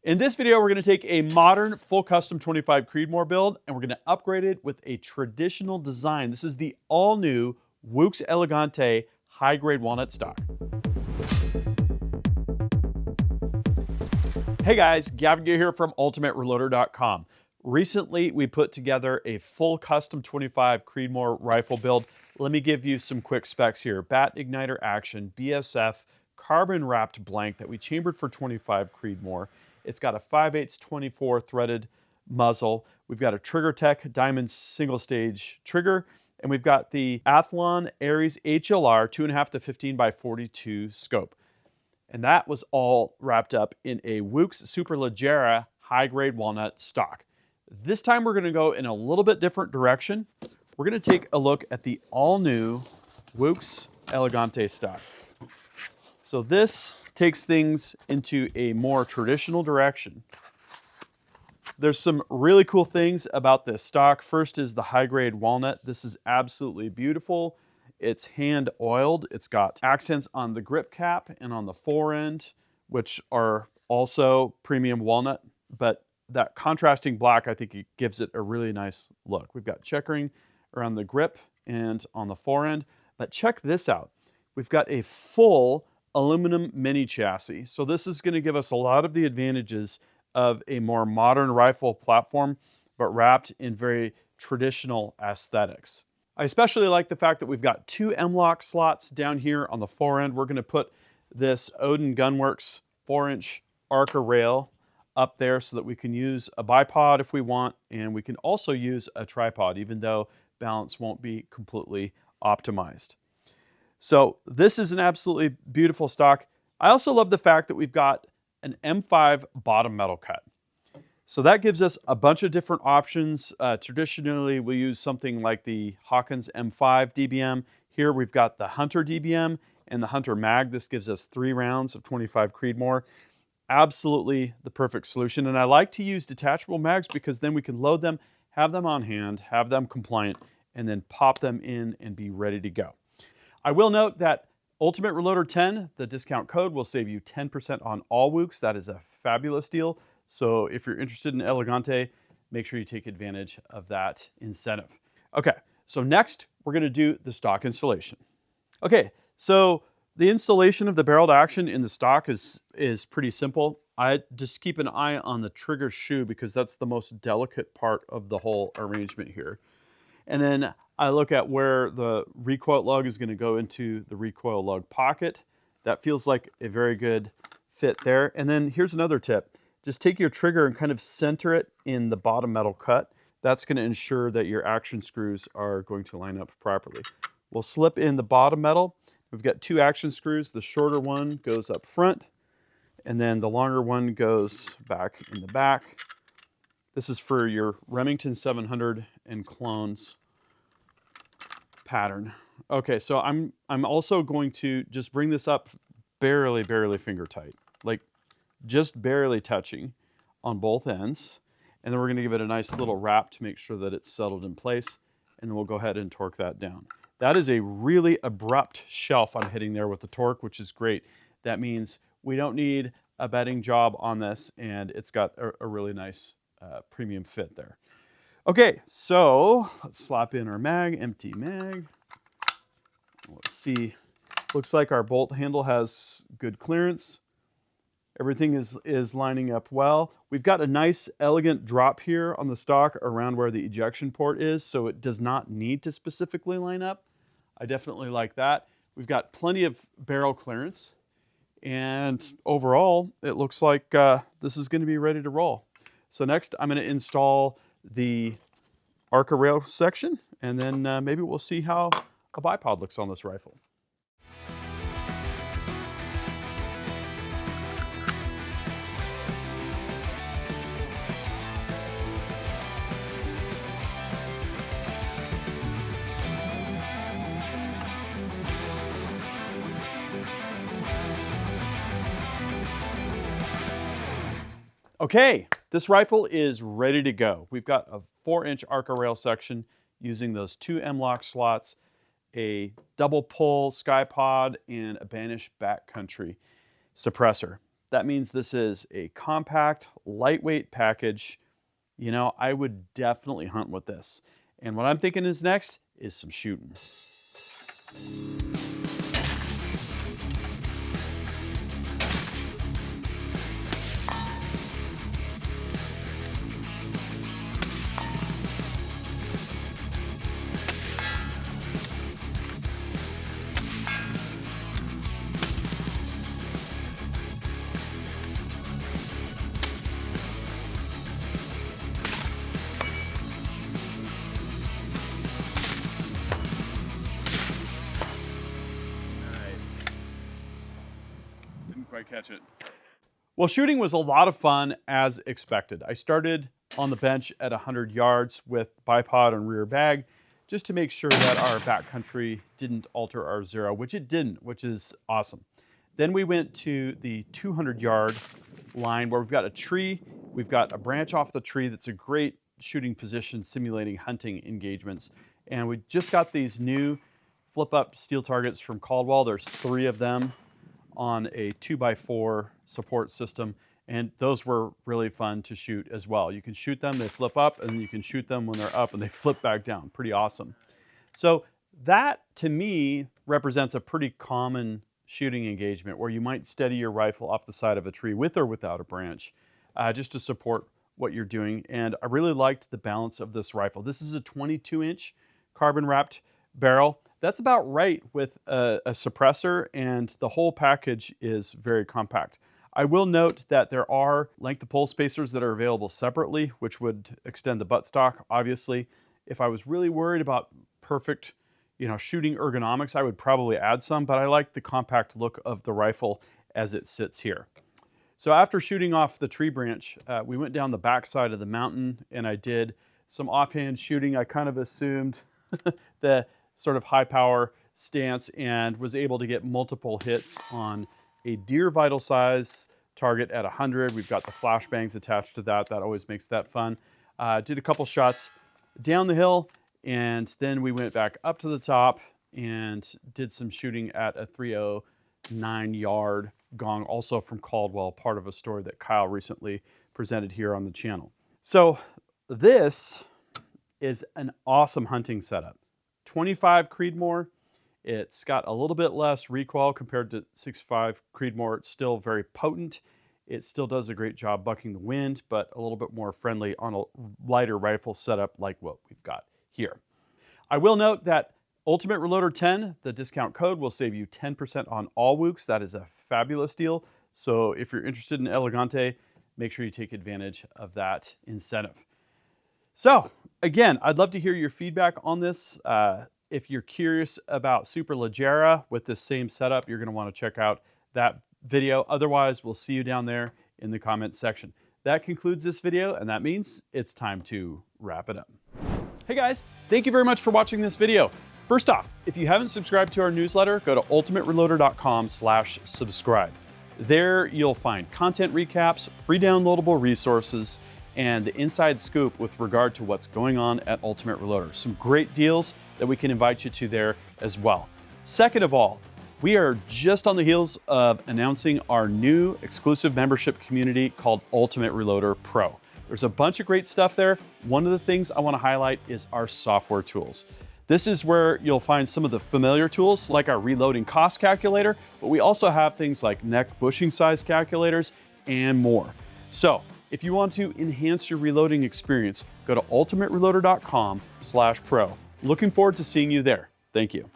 In this video, we're going to take a modern full custom 25 Creedmoor build and we're going to upgrade it with a traditional design. This is the all-new WOOX Elegante high-grade walnut stock. Hey guys, Gavin here from ultimatereloader.com. Recently, we put together a full custom 25 Creedmoor rifle build. Let me give you some quick specs here. Bat igniter action, BSF, carbon wrapped blank that we chambered for 25 Creedmoor. It's got a 5/8 24 threaded muzzle. We've got a Trigger Tech diamond single stage trigger, and we've got the Athlon Aries HLR 2.5 to 15 by 42 scope. And that was all wrapped up in a WOOX Superleggera high-grade walnut stock. This time we're going to go in a little bit different direction. We're going to take a look at the all-new WOOX Elegante stock. So this takes things into a more traditional direction. There's some really cool things about this stock. First is the high-grade walnut. This is absolutely beautiful. It's hand oiled. It's got accents on the grip cap and on the forend, which are also premium walnut, but that contrasting black, I think it gives it a really nice look. We've got checkering around the grip and on the forend, but check this out. We've got a full aluminum mini chassis. So this is going to give us a lot of the advantages of a more modern rifle platform, but wrapped in very traditional aesthetics. I especially like the fact that we've got two M-LOK slots down here on the forend. We're going to put this Odin Gunworks 4-inch Arca rail up there so that we can use a bipod if we want, and we can also use a tripod, even though balance won't be completely optimized. So this is an absolutely beautiful stock. I also love the fact that we've got an M5 bottom metal cut. So that gives us a bunch of different options. Traditionally, we use something like the Hawkins M5 DBM. Here we've got the Hunter DBM and the Hunter Mag. This gives us 3 rounds of 25 Creedmoor. Absolutely the perfect solution. And I like to use detachable mags because then we can load them, have them on hand, have them compliant, and then pop them in and be ready to go. I will note that Ultimate Reloader 10, the discount code, will save you 10% on all WOOX. That is a fabulous deal. So if you're interested in Elegante, make sure you take advantage of that incentive. Okay, so next we're going to do the stock installation. Okay, so the installation of the barreled action in the stock is pretty simple. I just keep an eye on the trigger shoe because that's the most delicate part of the whole arrangement here. And then I look at where the recoil lug is going to go into the recoil lug pocket. That feels like a very good fit there. And then here's another tip. Just take your trigger and kind of center it in the bottom metal cut. That's going to ensure that your action screws are going to line up properly. We'll slip in the bottom metal. We've got 2 action screws. The shorter one goes up front, and then the longer one goes back in the back. This is for your Remington 700 and clones pattern. Okay, so I'm also going to just bring this up barely finger tight, like just barely touching on both ends. And then we're going to give it a nice little wrap to make sure that it's settled in place. And then we'll go ahead and torque that down. That is a really abrupt shelf I'm hitting there with the torque, which is great. That means we don't need a bedding job on this, and it's got a really nice premium fit there. Okay, so let's slap in our mag, empty mag. Let's see. Looks like our bolt handle has good clearance. Everything is lining up well. We've got a nice, elegant drop here on the stock around where the ejection port is, so it does not need to specifically line up. I definitely like that. We've got plenty of barrel clearance, and overall, it looks like this is going to be ready to roll. So next, I'm going to install the Arca rail section, and then maybe we'll see how a bipod looks on this rifle. Okay, this rifle is ready to go. We've got a 4-inch Arca rail section using those 2 M-LOK slots, a double pull sky pod, and a Banish backcountry suppressor. That means this is a compact, lightweight package. You know, I would definitely hunt with this. And what I'm thinking is next is some shooting. Didn't quite catch it. Well, shooting was a lot of fun as expected. I started on the bench at 100 yards with bipod and rear bag just to make sure that our backcountry didn't alter our zero, which it didn't, which is awesome. Then we went to the 200-yard line where we've got a tree, we've got a branch off the tree that's a great shooting position simulating hunting engagements. And we just got these new flip-up steel targets from Caldwell. There's 3 of them on a 2x4 support system, and those were really fun to shoot as well. You can shoot them, they flip up, and you can shoot them when they're up and they flip back down. Pretty awesome. So that, to me, represents a pretty common shooting engagement where you might steady your rifle off the side of a tree with or without a branch, just to support what you're doing. And I really liked the balance of this rifle. This is a 22-inch carbon wrapped barrel. That's about right with a suppressor, and the whole package is very compact. I will note that there are length of pole spacers that are available separately, which would extend the buttstock, obviously. If I was really worried about perfect, shooting ergonomics, I would probably add some, but I like the compact look of the rifle as it sits here. So after shooting off the tree branch, we went down the back side of the mountain, and I did some offhand shooting. I kind of assumed the sort of high power stance and was able to get multiple hits on a deer vital size target at 100. We've got the flashbangs attached to that. That always makes that fun. Did a couple shots down the hill, and then we went back up to the top and did some shooting at a 309-yard gong, also from Caldwell, part of a story that Kyle recently presented here on the channel. So this is an awesome hunting setup. 25 Creedmoor. It's got a little bit less recoil compared to 6.5 Creedmoor. It's still very potent. It still does a great job bucking the wind, but a little bit more friendly on a lighter rifle setup like what we've got here. I will note that Ultimate Reloader 10, the discount code, will save you 10% on all WOOX. That is a fabulous deal. So if you're interested in Elegante, make sure you take advantage of that incentive. So again, I'd love to hear your feedback on this. If you're curious about Superleggera with this same setup, you're going to want to check out that video. Otherwise, we'll see you down there in the comments section. That concludes this video, and that means it's time to wrap it up. Hey guys, thank you very much for watching this video. First off, if you haven't subscribed to our newsletter, go to ultimatereloader.com/subscribe. There you'll find content recaps, free downloadable resources, and the inside scoop with regard to what's going on at Ultimate Reloader. Some great deals that we can invite you to there as well. Second of all, we are just on the heels of announcing our new exclusive membership community called Ultimate Reloader Pro. There's a bunch of great stuff there. One of the things I want to highlight is our software tools. This is where you'll find some of the familiar tools like our reloading cost calculator, but we also have things like neck bushing size calculators and more. So if you want to enhance your reloading experience, go to ultimatereloader.com/pro. Looking forward to seeing you there. Thank you.